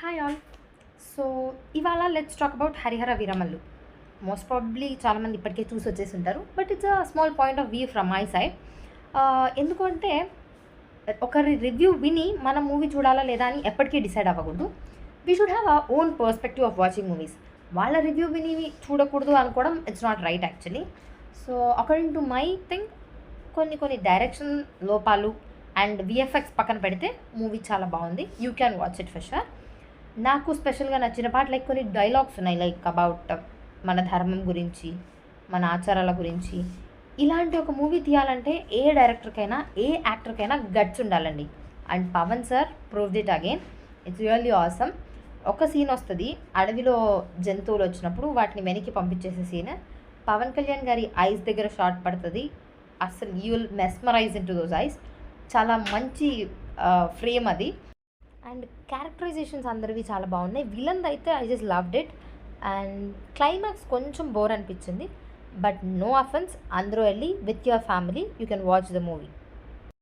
Hi all. So ఇవాళ let's talk about Harihara Veeramallu. Most probably చాలామంది ఇప్పటికే చూసి వచ్చేసి ఉంటారు. But it's a small point of view from my side. ఎందుకంటే ఒకరి రివ్యూ విని మనం మూవీ చూడాలా లేదా అని ఎప్పటికీ డిసైడ్ అవ్వకూడదు. We should have our own perspective of watching movies. వాళ్ళ రివ్యూ విని చూడకూడదు అనుకోవడం it's not right actually. So according to my think కొన్ని డైరెక్షన్ లోపాలు అండ్ విఎఫ్ఎక్స్ పక్కన పెడితే మూవీ చాలా బాగుంది. You can watch it for sure. నాకు స్పెషల్గా నచ్చిన పార్ట్ లైక్ కొన్ని డైలాగ్స్ ఉన్నాయి, లైక్ అబౌట్ మన ధర్మం గురించి, మన ఆచారాల గురించి. ఇలాంటి ఒక మూవీ తీయాలంటే ఏ డైరెక్టర్కైనా ఏ యాక్టర్కైనా గట్స్ ఉండాలండి. And Pawan sir proved it again. It's really awesome. ఒక సీన్ వస్తుంది, అడవిలో జంతువులు వచ్చినప్పుడు వాటిని వెనక్కి పంపించేసే సీన్. పవన్ కళ్యాణ్ గారి ఐస్ దగ్గర షాట్ పడుతుంది. అసలు you will mesmerize in to those eyes. చాలా మంచి ఫ్రేమ్ అది. అండ్ క్యారెక్టరైజేషన్స్ అందరివి చాలా బాగున్నాయి. విలన్ అయితే I just loved it. And climax కొంచెం బోర్ అనిపించింది. బట్ నో అఫెన్స్, అందరూ వెళ్ళి with your family you can watch the movie.